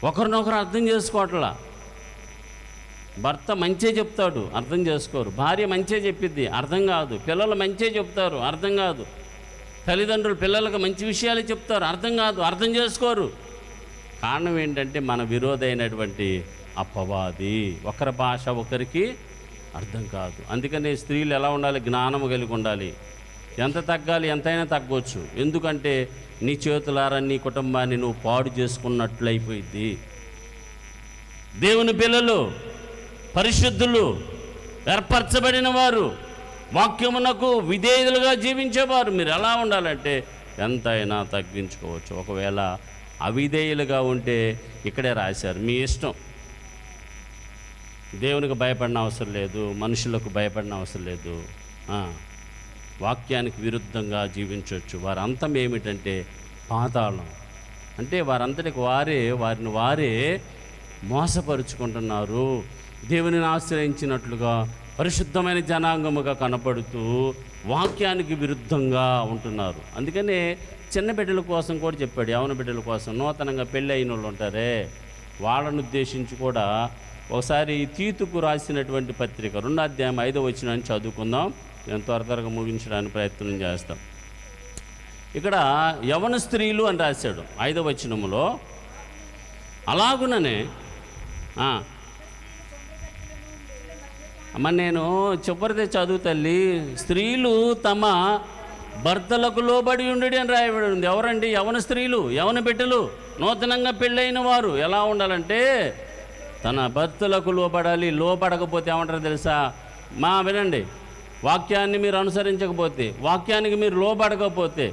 Speaker 1: ఒకరినొకరు అర్థం చేసుకోవట్లా. భర్త మంచే చెప్తాడు, అర్థం చేసుకోరు. భార్య మంచే చెప్పిద్ది, అర్థం కాదు. పిల్లలు మంచే చెప్తారు, అర్థం కాదు. తల్లిదండ్రులు పిల్లలకు మంచి విషయాలు చెప్తారు, అర్థం కాదు, అర్థం చేసుకోరు. కారణం ఏంటంటే మన విరోధైనటువంటి అపవాది. ఒకరి భాష ఒకరికి అర్థం కాదు. అందుకని స్త్రీలు ఎలా ఉండాలి? జ్ఞానము కలిగి ఉండాలి. ఎంత తగ్గాలి, ఎంతైనా తగ్గవచ్చు. ఎందుకంటే నీ చేతులారా నీ కుటుంబాన్ని నువ్వు పాడు చేసుకున్నట్లయిపోయింది. దేవుని పిల్లలు, పరిశుద్ధులు, ఏర్పరచబడిన వారు, వాక్యమునకు విధేయులుగా జీవించేవారు మీరు ఎలా ఉండాలంటే ఎంతైనా తగ్గించుకోవచ్చు. ఒకవేళ అవిధేయులుగా ఉంటే ఇక్కడే రాశారు, మీ ఇష్టం. దేవునికి భయపడిన అవసరం లేదు, మనుషులకు భయపడిన అవసరం లేదు. వాక్యానికి విరుద్ధంగా జీవించవచ్చు. వారి అంతం ఏమిటంటే పాతాళం. అంటే వారంతటికి వారిని వారే మోసపరుచుకుంటున్నారు. దేవునిని ఆశ్రయించినట్లుగా పరిశుద్ధమైన జనాంగముగా కనపడుతూ వాక్యానికి విరుద్ధంగా ఉంటున్నారు. అందుకనే చిన్న బిడ్డల కోసం కూడా చెప్పాడు, యవన బిడ్డల కోసం, నూతనంగా పెళ్ళి అయిన వాళ్ళు ఉంటారే వాళ్ళను ఉద్దేశించి కూడా ఒకసారి తీతుకు రాసినటువంటి పత్రిక 2వ అధ్యాయం 5వ వచనాన్ని చదువుకుందాం. నేను త్వరగా ముగించడానికి ప్రయత్నం చేస్తాం. ఇక్కడ యవన స్త్రీలు అని రాశాడు 5వ వచనములో. అలాగుననే అమ్మ నేను చివరిదే చదువు తల్లి, స్త్రీలు తమ భర్తలకు లోబడి ఉండడి అని రాయబడి ఉంది. ఎవరండి? యవన స్త్రీలు, యవన బిడ్డలు, నూతనంగా పెళ్ళైన వారు ఎలా ఉండాలంటే తన భర్తలకు లోబడాలి. లోబడకపోతే ఏమంటారు తెలుసా? వినండి, వాక్యాన్ని మీరు అనుసరించకపోతే, వాక్యానికి మీరు లోబడకపోతే,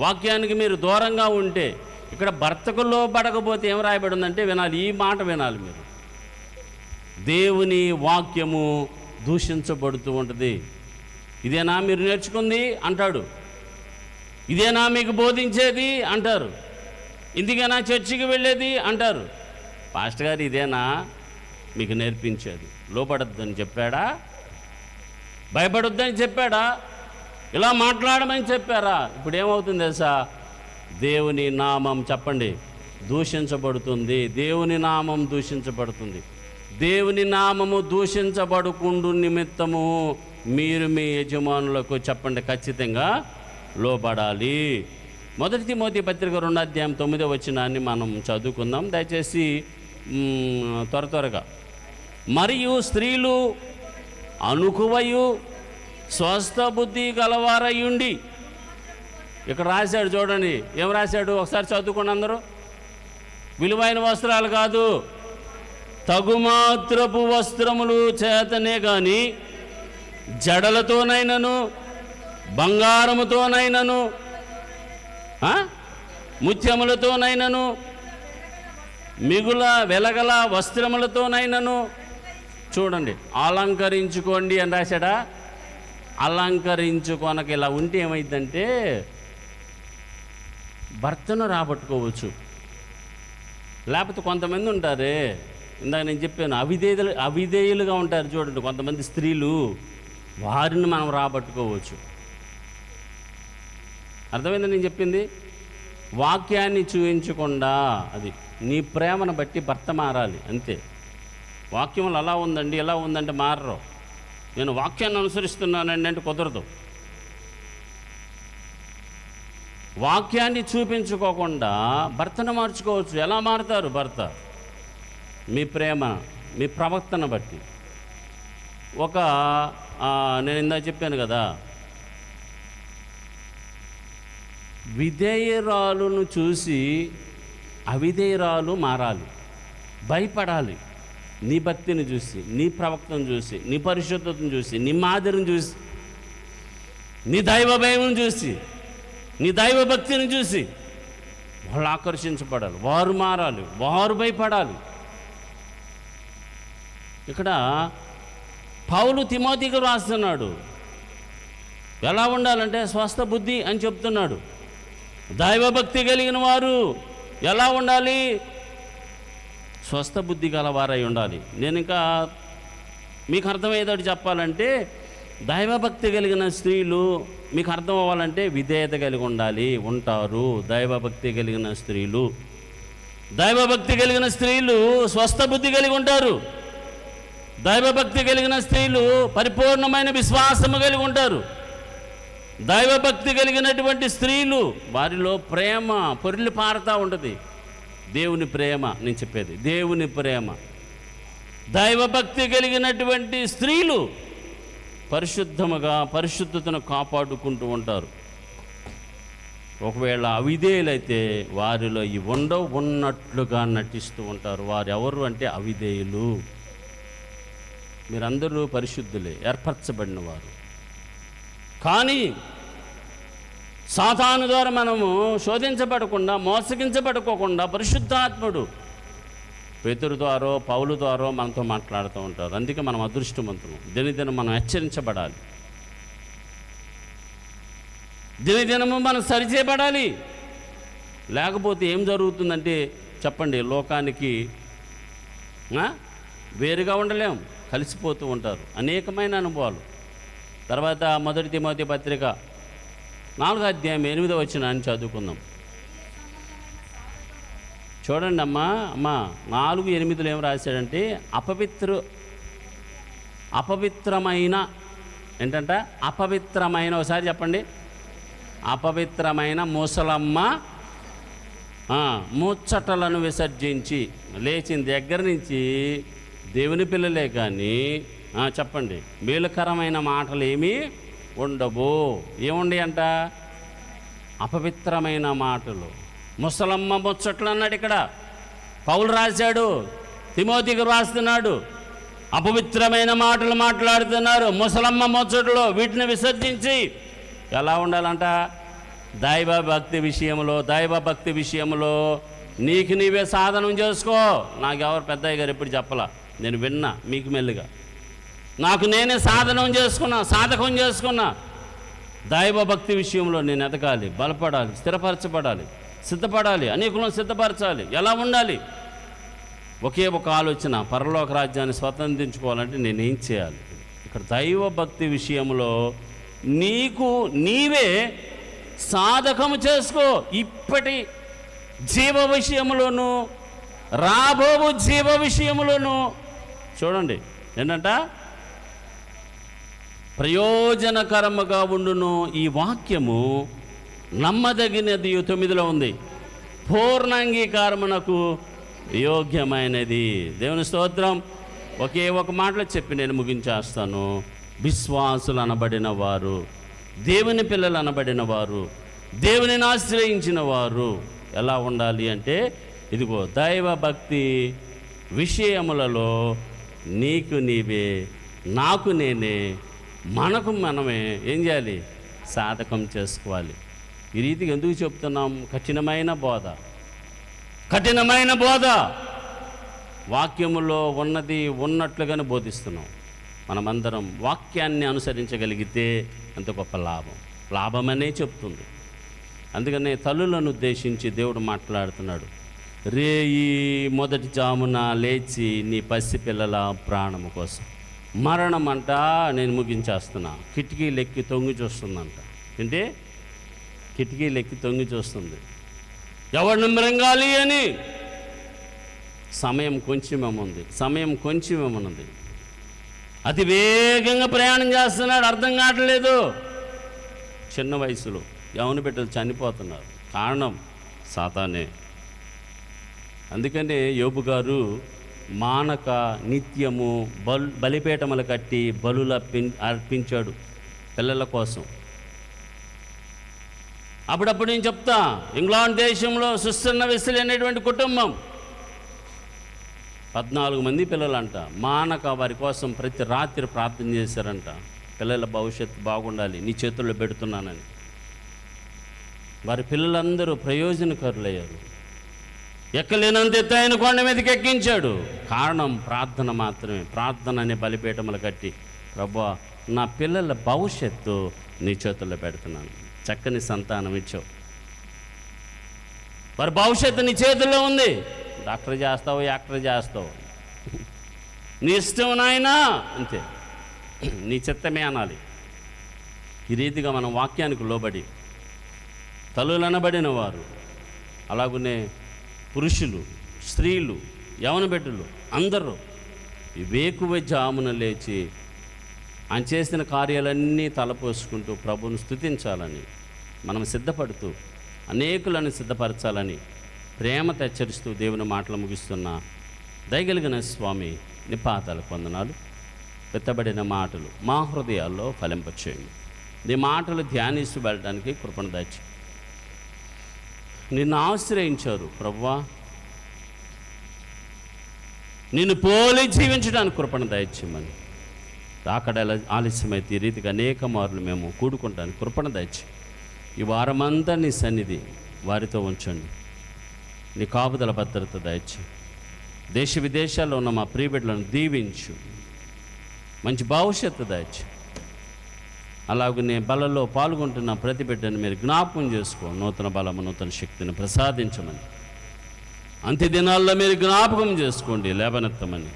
Speaker 1: వాక్యానికి మీరు దూరంగా ఉంటే, ఇక్కడ భర్తకు లోబడకపోతే ఏం రాయబడి ఉందంటే వినాలి, ఈ మాట వినాలి మీరు. దేవుని వాక్యము దూషించబడుతూ ఉంటుంది. ఇదేనా మీరు నేర్చుకుంది అంటాడు, ఇదేనా మీకు బోధించేది అంటారు, ఇందుకేనా చర్చికి వెళ్ళేది అంటారు. పాస్టర్ గారు ఇదేనా మీకు నేర్పించేది? లోపడొద్దని చెప్పాడా? భయపడొద్దని చెప్పాడా? ఇలా మాట్లాడమని చెప్పారా? ఇప్పుడు ఏమవుతుంది తెలుసా? దేవుని నామం చెప్పండి దూషించబడుతుంది. దేవుని నామం దూషించబడుతుంది. దేవుని నామము దూషించబడుకుండు నిమిత్తము మీరు మీ యజమానులకు చెప్పండి ఖచ్చితంగా లోబడాలి. 1 తిమోతి పత్రిక 2వ అధ్యాయం 9వ వచనాన్ని మనం చదువుకుందాం దయచేసి త్వరగా. మరియు స్త్రీలు అనుకువయు స్వస్థ బుద్ధి గలవారయుండి, ఇక్కడ రాశాడు చూడండి, ఏం రాశాడు ఒకసారి చదువుకోండి అందరూ. విలువైన వస్త్రాలు కాదు, తగుమాత్రపు వస్త్రములు చేతనే కానీ జడలతోనైనను బంగారముతోనైనను ముత్యములతోనైనను మిగుల వెలగల వస్త్రములతోనైనను చూడండి అలంకరించుకోండి అని రాశాడా? అలంకరించుకొనక ఇలా ఉంటే ఏమైందంటే భర్తను రాబట్టుకోవచ్చు. లేకపోతే కొంతమంది ఉంటారే, ఇందాక నేను చెప్పాను, అవిధేయులుగా ఉంటారు చూడండి కొంతమంది స్త్రీలు, వారిని మనం రాబట్టుకోవచ్చు. అర్థమైందని నేను చెప్పింది? వాక్యాన్ని చూపించకుండా, అది నీ ప్రేమను బట్టి భర్త మారాలి అంతే. వాక్యంలో అలా ఉందండి ఎలా ఉందంటే మారరు. నేను వాక్యాన్ని అనుసరిస్తున్నానండి అంటే కుదరదు. వాక్యాన్ని చూపించుకోకుండా భర్తను మార్చుకోవచ్చు. ఎలా మారుతారు భర్త? మీ ప్రేమ, మీ ప్రవర్తన బట్టి. నేను ఇందాక చెప్పాను కదా, విధేయురాలును చూసి అవిధేయురాలు మారాలి, భయపడాలి. నీ భక్తిని చూసి, నీ ప్రవక్తను చూసి, నీ పరిశుద్ధతను చూసి, నీ మాదిరిని చూసి, నీ దైవ భయం చూసి, నీ దైవ భక్తిని చూసి వాళ్ళు ఆకర్షించబడాలి, వారు మారాలి, వారు భయపడాలి. ఇక్కడ పౌలు తిమోతికి రాస్తున్నాడు ఎలా ఉండాలంటే స్వస్థ బుద్ధి అని చెప్తున్నాడు. దైవభక్తి కలిగిన వారు ఎలా ఉండాలి? స్వస్థ బుద్ధి గలవారై ఉండాలి. నేను ఇంకా మీకు అర్థమయ్యేటట్టు చెప్పాలంటే, దైవభక్తి కలిగిన స్త్రీలు మీకు అర్థం అవ్వాలంటే విధేయత కలిగి ఉండాలి, ఉంటారు. దైవభక్తి కలిగిన స్త్రీలు, దైవభక్తి కలిగిన స్త్రీలు స్వస్థ బుద్ధి కలిగి ఉంటారు. దైవభక్తి కలిగిన స్త్రీలు పరిపూర్ణమైన విశ్వాసము కలిగి ఉంటారు. దైవభక్తి కలిగినటువంటి స్త్రీలు, వారిలో ప్రేమ పొర్లి పారుతూ ఉంటుంది. దేవుని ప్రేమ, నేను చెప్పేది దేవుని ప్రేమ. దైవభక్తి కలిగినటువంటి స్త్రీలు పరిశుద్ధతను కాపాడుకుంటూ ఉంటారు. ఒకవేళ అవిధేయులైతే వారిలో ఈ ఉన్నట్లుగా నటిస్తూ ఉంటారు. వారు ఎవరు అంటే అవిధేయులు. మీరందరూ పరిశుద్ధులే, ఏర్పరచబడిన వారు. కానీ సాతాను ద్వారా మనము శోధించబడకుండా, మోసగించబడుకోకుండా పరిశుద్ధాత్ముడు పేతురు ద్వారా, పౌలు ద్వారా మనతో మాట్లాడుతూ ఉంటారు. అందుకే మనం అదృష్టవంతులు. దినదినం మనం హెచ్చరించబడాలి, దినదినము మనం సరిచేయబడాలి. లేకపోతే ఏం జరుగుతుందంటే చెప్పండి, లోకానికి వేరుగా ఉండలేం, కలిసిపోతూ ఉంటారు. అనేకమైన అనుభవాలు. తర్వాత 1 తిమోతి పత్రిక 4వ అధ్యాయం 8వ వచనాన్ని చదువుకుందాం. చూడండి అమ్మా 4:8 ఏం రాశాడంటే అపవిత్రమైన ఏంటంట, అపవిత్రమైన, ఒకసారి చెప్పండి, అపవిత్రమైన ముసలమ్మ ముచ్చటలను విసర్జించి లేచిన దగ్గర నుంచి దేవుని పిల్లలే కానీ చెప్పండి మేలుకరమైన మాటలు ఏమీ ఉండవు. ఏముండి అంట, అపవిత్రమైన మాటలు, ముసలమ్మ ముచ్చట్లు అన్నాడు. ఇక్కడ పౌలు రాశాడు, తిమోతికి రాస్తున్నాడు. అపవిత్రమైన మాటలు మాట్లాడుతున్నారు, ముసలమ్మ ముచ్చట్లు, వీటిని విసర్జించి ఎలా ఉండాలంట, దైవభక్తి విషయంలో నీకు నీవే సాధనం చేసుకో. నాకు ఎవరు పెద్దయ్య గారు ఎప్పుడు చెప్పలా, నేను విన్నా మీకు మెల్లిగా. నాకు నేనే సాధకం చేసుకున్నా. దైవభక్తి విషయంలో నేను ఎదగాలి, బలపడాలి, స్థిరపరచబడాలి, సిద్ధపడాలి, అనేకులను సిద్ధపరచాలి. ఎలా ఉండాలి? ఒకే ఒక ఆలోచన, పరలోక రాజ్యాన్ని స్వతంత్రించుకోవాలంటే నేనేం చేయాలి? ఇక్కడ దైవభక్తి విషయంలో నీకు నీవే సాధకము చేసుకో. ఇప్పటి జీవ విషయంలోనూ రాబోవు జీవ విషయంలోనూ చూడండి ఏంటంట, ప్రయోజనకరముగా ఉండును ఈ వాక్యము, నమ్మదగినది 9లో ఉంది, పూర్ణాంగీకారమునకు యోగ్యమైనది. దేవుని స్తోత్రం. ఒకే ఒక మాటలో చెప్పి నేను ముగించేస్తాను. విశ్వాసులు అనబడిన వారు, దేవుని పిల్లలు అనబడిన వారు, దేవునిని ఆశ్రయించిన వారు ఎలా ఉండాలి అంటే, ఇదిగో దైవభక్తి విషయములలో నీకు నీవే, నాకు నేనే, మనకు మనమే ఏం చేయాలి? సాధకం చేసుకోవాలి. ఈ రీతికి ఎందుకు చెప్తున్నాం? కఠినమైన బోధ వాక్యములో ఉన్నది ఉన్నట్లుగానే బోధిస్తున్నాం. మనమందరం వాక్యాన్ని అనుసరించగలిగితే ఎంత గొప్ప లాభమనే చెప్తుంది. అందుకనే తల్లులను ఉద్దేశించి దేవుడు మాట్లాడుతున్నాడు. రేయి మొదటి జామున లేచి నీ పసిపిల్లల ప్రాణము కోసం. మరణం అంట, నేను ముగించేస్తున్నా, కిటికీలెక్కి తొంగి చూస్తుందంట. అంటే కిటికీలెక్కి తొంగి చూస్తుంది, ఎవరిని మృంగాలి అని. సమయం కొంచెమేముంది. అతి వేగంగా ప్రయాణం చేస్తున్నాడు, అర్థం కావట్లేదు. చిన్న వయసులో యవ్వన బిడ్డలు చనిపోతున్నారు. కారణం సాతానే. అందుకనే యోబు గారు మానక నిత్యము బలిపీఠములు కట్టి బలులు అర్పించాడు పిల్లల కోసం. అప్పుడప్పుడు నేను చెప్తా, ఇంగ్లాండ్ దేశంలో సుస్థిరణ వెస్లీ అనేటువంటి కుటుంబం 14 మంది పిల్లలంట. మానక వారి కోసం ప్రతి రాత్రి ప్రార్థన చేశారంట. పిల్లల భవిష్యత్తు బాగుండాలి, నీ చేతుల్లో పెడుతున్నానని. వారి పిల్లలందరూ ప్రయోజనకరులయ్యారు. ఎక్కలేనంత ఎత్తైన కొండ మీదకి ఎక్కించాడు. కారణం ప్రార్థన మాత్రమే. ప్రార్థన అనే బలిపీఠములు కట్టి, ప్రభువా నా పిల్లల భవిష్యత్తు నీ చేతుల్లో పెడుతున్నాను. చక్కని సంతానం ఇచ్చావు, వారి భవిష్యత్తు నీ చేతుల్లో ఉంది. డాక్టర్ చేస్తావు, యాక్టర్ చేస్తావు, నీ ఇష్టం నాయనా, అంతే, నీ చిత్తమే అనాలి. ఈ రీతిగా మనం వాక్యానికి లోబడి తల్లులు అనబడిన వారు, అలాగనే పురుషులు, స్త్రీలు, యవ్వన బిడ్డలు అందరూ వేకువ జామున లేచి ఆయన చేసిన కార్యాలన్నీ తలపోసుకుంటూ ప్రభువును స్తుతించాలని, మనం సిద్ధపడుతూ అనేకులను సిద్ధపరచాలని ప్రేమతో హెచ్చరిస్తూ దేవుని మాటలు ముగిస్తున్న దయగలిగిన స్వామి నీ పాదాలకు వందనాలు. విత్తబడిన మాటలు మా హృదయాల్లో ఫలింపచేయండి. నీ మాటలు ధ్యానిస్తూ వెళ్ళడానికి కృపణ దయచేయండి. నిన్ను ఆశ్రయించారు ప్రభువా, నిన్ను పోలి జీవించడానికి కృపణ దయచేయమని. రాకడ ఆలస్యమైతే ఈ రీతిగా అనేక మార్లు మేము కూడుకుంటానికి కృపణ దయచేయి. ఈ వారమంతా నీ సన్నిధి వారితో ఉంచండి. నీ కాపుదల భద్రత దయచేయి. దేశ విదేశాల్లో ఉన్న మా ప్రియబిడ్డలను దీవించు. మంచి భవిష్యత్తు దయచేయి. అలాగనే బలలో పాల్గొంటున్న ప్రతి బిడ్డను మీరు జ్ఞాపకం చేసుకో. నూతన బలము, నూతన శక్తిని ప్రసాదించమని. అంత్య దినాల్లో మీరు జ్ఞాపకం చేసుకోండి, లేవనెత్తమని.